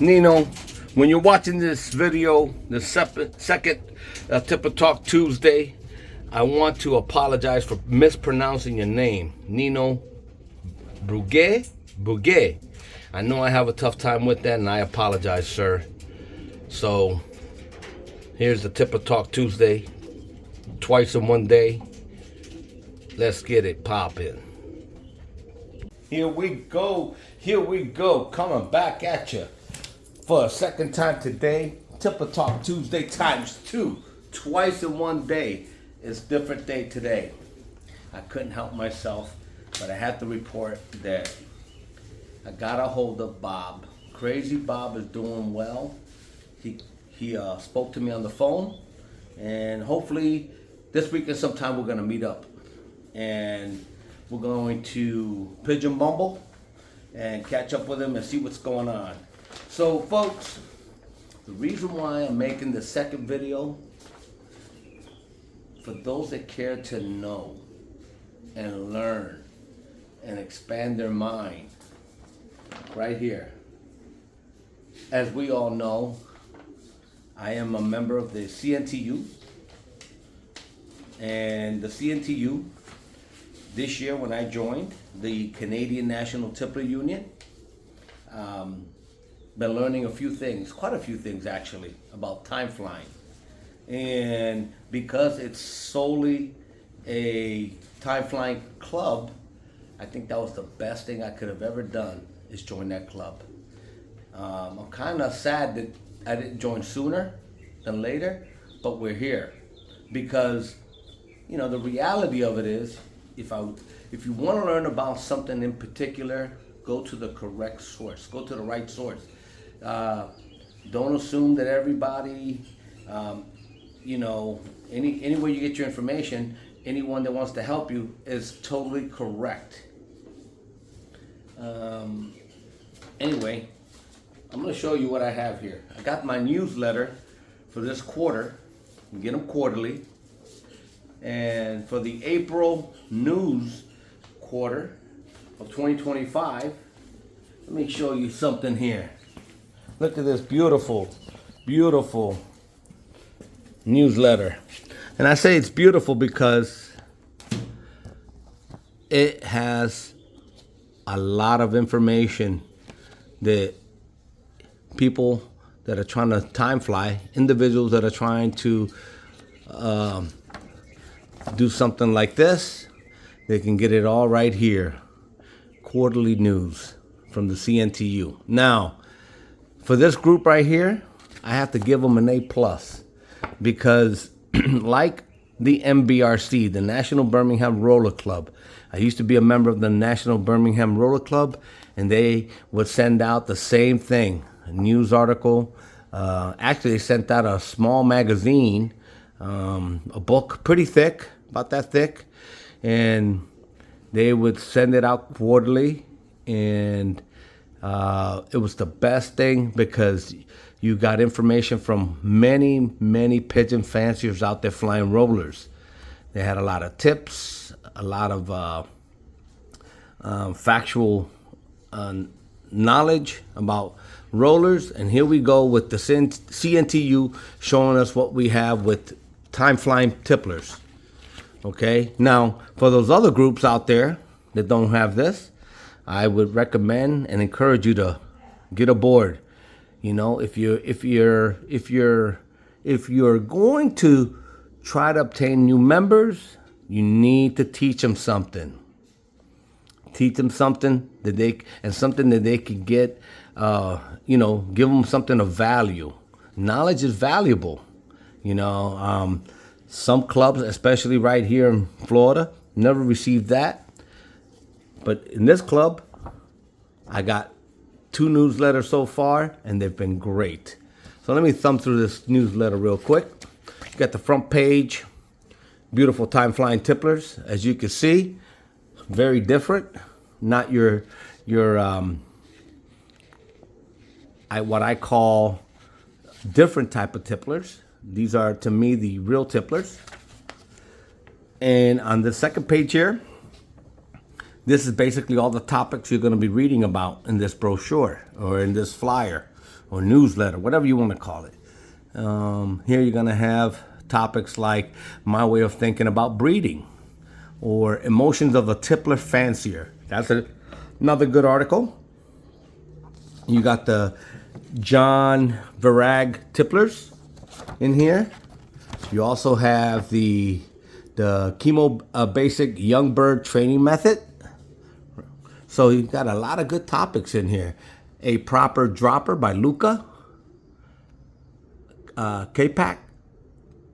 Nino, when you're watching this video, the second Tipper Talk Tuesday, I want to apologize for mispronouncing your name. Nino Bruguet. I know I have a tough time with that, and I apologize, sir. So, here's the Tipper Talk Tuesday, twice in one day. Let's get it poppin'. Here we go, coming back at you for a second time today. Tipper Talk Tuesday times 2, twice in one day. It's a different day today. I couldn't help myself, but I had to report that I got a hold of Bob. Crazy Bob is doing well. He spoke to me on the phone, and hopefully this weekend sometime we're gonna meet up, and we're going to Pigeon Bumble and catch up with him and see what's going on. So folks, the reason why I'm making the second video, for those that care to know and learn and expand their mind, right here. As we all know, I am a member of the CNTU, and the CNTU, this year when I joined the Canadian National Tippler Union, been learning a few things, quite a few things actually, about time flying. And because it's solely a time flying club, I think that was the best thing I could have ever done, is join that club. I'm kind of sad that I didn't join sooner than later, but we're here. Because, you know, the reality of it is, if you want to learn about something in particular, go to the correct source. Go to the right source. Don't assume that everybody, anywhere you get your information, anyone that wants to help you is totally correct. Anyway, I'm going to show you what I have here. I got my newsletter for this quarter. You get them quarterly. And for the April news quarter of 2025, let me show you something here. Look at this beautiful, beautiful newsletter. And I say it's beautiful because it has a lot of information that people that are trying to time fly, individuals that are trying to do something like this, they can get it all right here. Quarterly news from the CNTU. Now, for this group right here, I have to give them an A+, because like the MBRC, the National Birmingham Roller Club, I used to be a member of the National Birmingham Roller Club, and they would send out the same thing, a news article. Actually, they sent out a small magazine, a book pretty thick, about that thick, and they would send it out quarterly, and it was the best thing because you got information from many, many pigeon fanciers out there flying rollers. They had a lot of tips, a lot of factual knowledge about rollers, and here we go with the CNTU showing us what we have with time flying tipplers. Okay, now for those other groups out there that don't have this, I would recommend and encourage you to get aboard. You know, if you're going to try to obtain new members, you need to teach them something. Teach them something that they can get. Give them something of value. Knowledge is valuable. Some clubs, especially right here in Florida, never received that. But in this club, I got 2 newsletters so far, and they've been great. So let me thumb through this newsletter real quick. You got the front page, beautiful time flying tipplers, as you can see, very different. Not your what I call different type of tipplers. These are, to me, the real tipplers. And on the second page here, this is basically all the topics you're going to be reading about in this brochure or in this flyer. or newsletter, whatever you want to call it. Here you're going to have topics like my way of thinking about breeding or emotions of a tippler fancier. That's another good article. You got the John Virag tipplers in here. You also have the chemo basic young bird training method. So you've got a lot of good topics in here. A proper dropper by Luca Kapak,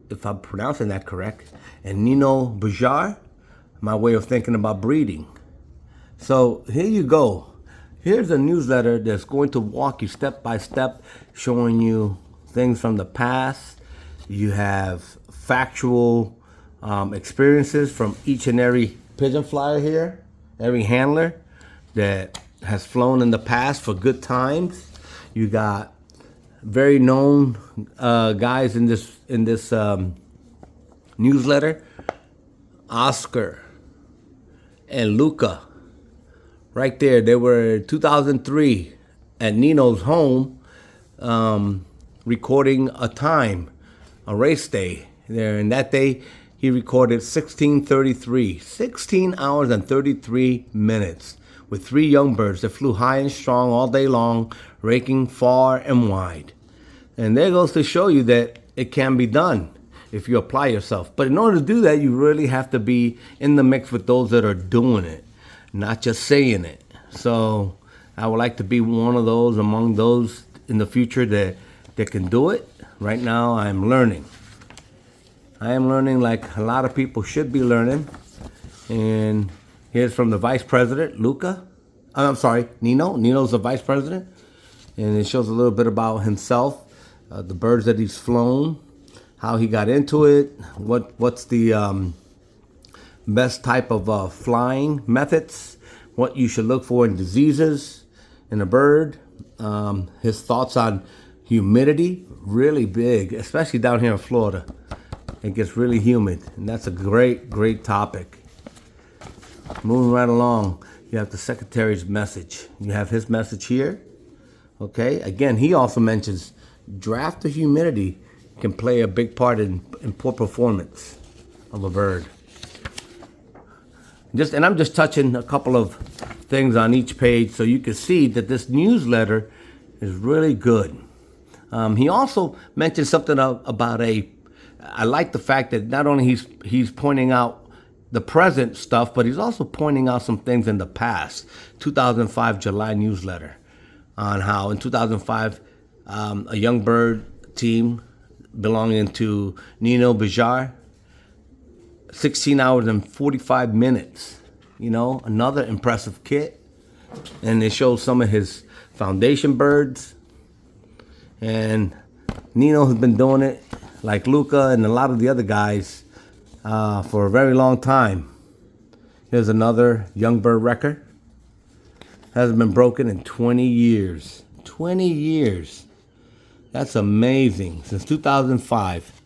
if I'm pronouncing that correct, and Nino Bajar, my way of thinking about breeding. So here you go. Here's a newsletter that's going to walk you step by step, showing you things from the past. You have factual experiences from each and every pigeon flyer here, every handler that has flown in the past for good times. You got very known guys in this newsletter, Oscar and Luca. Right there, they were 2003 at Nino's home, recording a race day there. And that day, he recorded 16 hours and 33 minutes with 3 young birds that flew high and strong all day long, raking far and wide. And there goes to show you that it can be done if you apply yourself. But in order to do that, you really have to be in the mix with those that are doing it, not just saying it. So I would like to be one of those, among those in the future that can do it. Right now, I'm learning. I am learning like a lot of people should be learning. And here's from the vice president, Luca. I'm sorry, Nino. Nino's the vice president. And it shows a little bit about himself, the birds that he's flown, how he got into it, what's the best type of flying methods, what you should look for in diseases in a bird, his thoughts on humidity, really big, especially down here in Florida. It gets really humid, and that's a great topic. Moving right along, you have the secretary's message. You have his message here. Okay, again, he also mentions draft the humidity can play a big part in poor performance of a bird. And I'm just touching a couple of things on each page so you can see that this newsletter is really good. He also mentioned something about I like the fact that not only he's pointing out the present stuff, but he's also pointing out some things in the past. 2005 July newsletter on how in 2005 a young bird team belonging to Nino Bajar, 16 hours and 45 minutes. You know, another impressive kit. And it shows some of his foundation birds. And Nino has been doing it like Luca and a lot of the other guys for a very long time. Here's another young bird record. Hasn't been broken in 20 years. 20 years. That's amazing. Since 2005,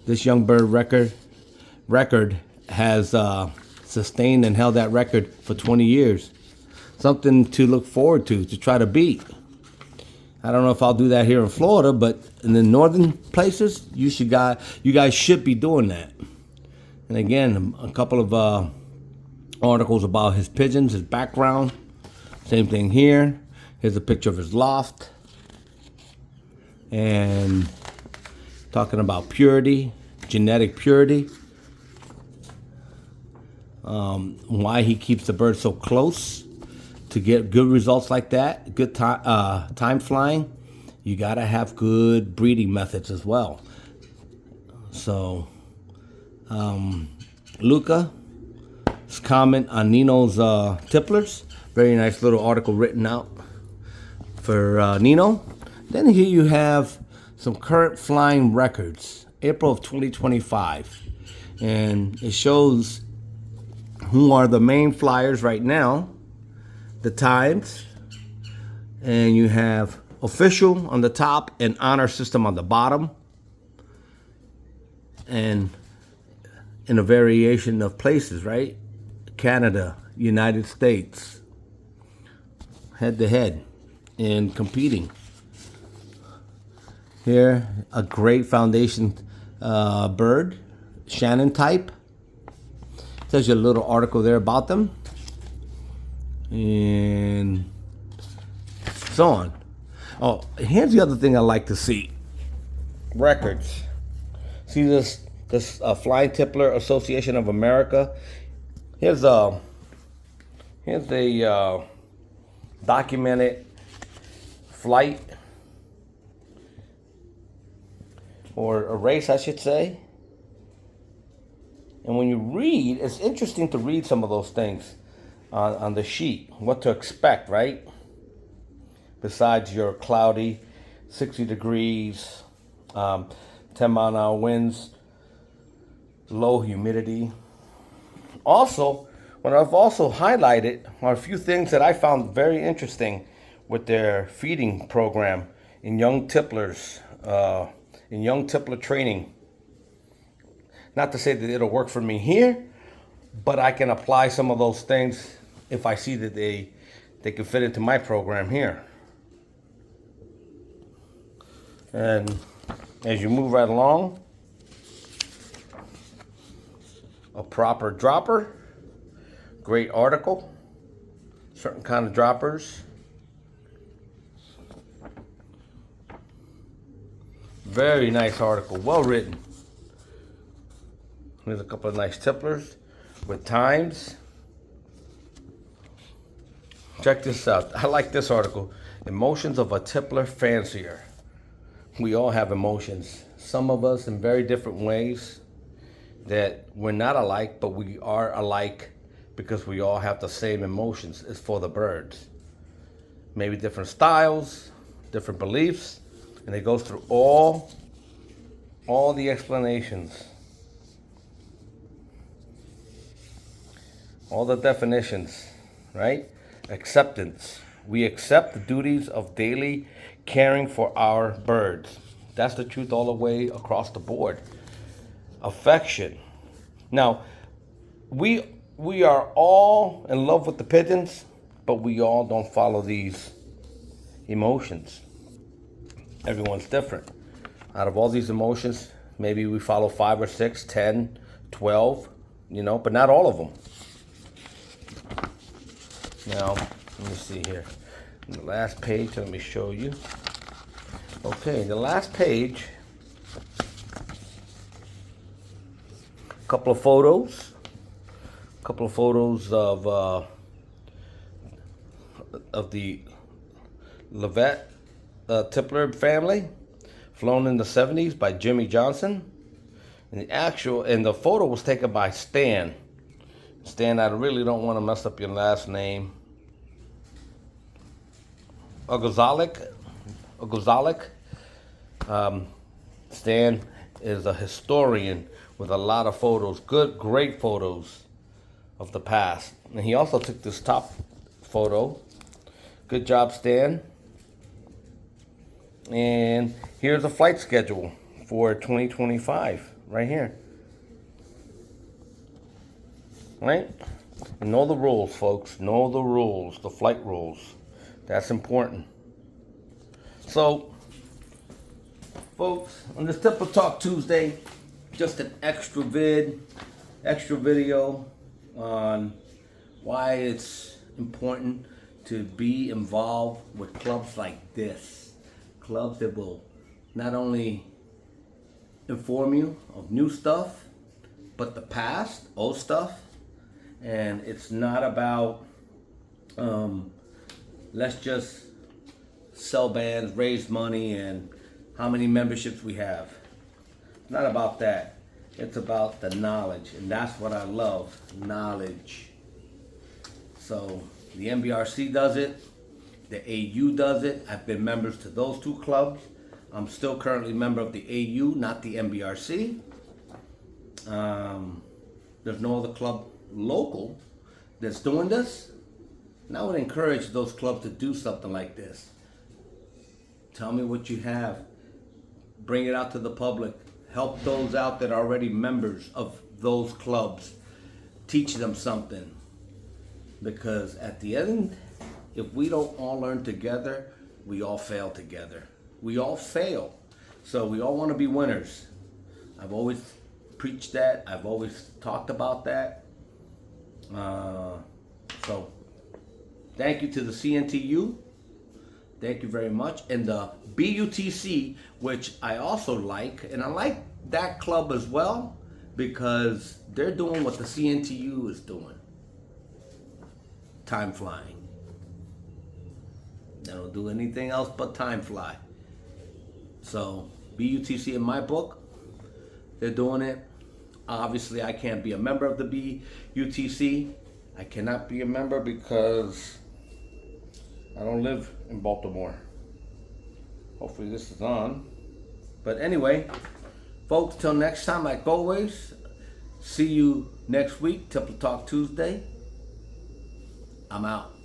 this young bird record has sustained and held that record for 20 years. Something to look forward to try to beat. I don't know if I'll do that here in Florida, but in the northern places, you guys should be doing that. And again, a couple of articles about his pigeons, his background. Same thing here. Here's a picture of his loft. And talking about purity, genetic purity. Why he keeps the bird so close to get good results like that, good time flying. You gotta have good breeding methods as well. So, Luca's comment on Nino's tipplers. Very nice little article written out for Nino. Then here you have some current flying records, April of 2025. And it shows who are the main flyers right now, the times, and you have official on the top and honor system on the bottom. And in a variation of places, right? Canada, United States, head to head and competing. Here, a great foundation bird, Shannon type. Tells you a little article there about them. And so on. Oh, here's the other thing I like to see. Records. See this Flying Tippler Association of America. Here's a documented flight, or a race, I should say. And when you read, it's interesting to read some of those things on the sheet, what to expect, right? Besides your cloudy, 60 degrees, 10-mile-an-hour winds, low humidity. Also, what I've also highlighted are a few things that I found very interesting with their feeding program in young tipplers, in young tippler training. Not to say that it'll work for me here, but I can apply some of those things if I see that they can fit into my program here. And as you move right along, a proper dropper, great article, certain kind of droppers. Very nice article, well written. There's a couple of nice tipplers with times. Check this out. I like this article. Emotions of a tippler fancier. We all have emotions. Some of us in very different ways, that we're not alike, but we are alike because we all have the same emotions. It's for the birds. Maybe different styles, different beliefs, and it goes through all the explanations, all the definitions, right? Acceptance. We accept the duties of daily caring for our birds. That's the truth all the way across the board. Affection. Now, we are all in love with the pigeons, but we all don't follow these emotions. Everyone's different. Out of all these emotions, maybe we follow 5 or 6, 10, 12, but not all of them. Now, let me see here. The last page, let me show you. Okay, the last page, a couple of photos of the Levette Tippler family, flown in the 70s by Jimmy Johnson. And the photo was taken by Stan. Stan, I really don't want to mess up your last name. Ogozalik. Stan is a historian with a lot of photos, great photos of the past. And he also took this top photo. Good job, Stan. And here's a flight schedule for 2025, right here. Right? And know the rules, folks. Know the rules, the flight rules. That's important. So, folks, on this Tippler Talk Tuesday, just an extra video on why it's important to be involved with clubs like this. Clubs that will not only inform you of new stuff, but the past, old stuff. And it's not about let's just sell bands, raise money, and how many memberships we have. It's not about that. It's about the knowledge, and that's what I love, knowledge. So the MBRC does it, the AU does it. I've been members to those two clubs. I'm still currently a member of the AU, not the MBRC. There's no other club local that's doing this. And I would encourage those clubs to do something like this. Tell me what you have. Bring it out to the public. Help those out that are already members of those clubs. Teach them something. Because at the end, if we don't all learn together, we all fail together. We all fail. So we all want to be winners. I've always preached that. I've always talked about that. So thank you to the CNTU. Thank you very much. And the BUTC, which I also like, and I like that club as well because they're doing what the CNTU is doing. Time flying. They don't do anything else but time fly. So BUTC in my book, they're doing it. Obviously, I can't be a member of the BUTC. I cannot be a member because I don't live in Baltimore. Hopefully this is on. But anyway, folks, till next time, like always, see you next week, Temple Talk Tuesday. I'm out.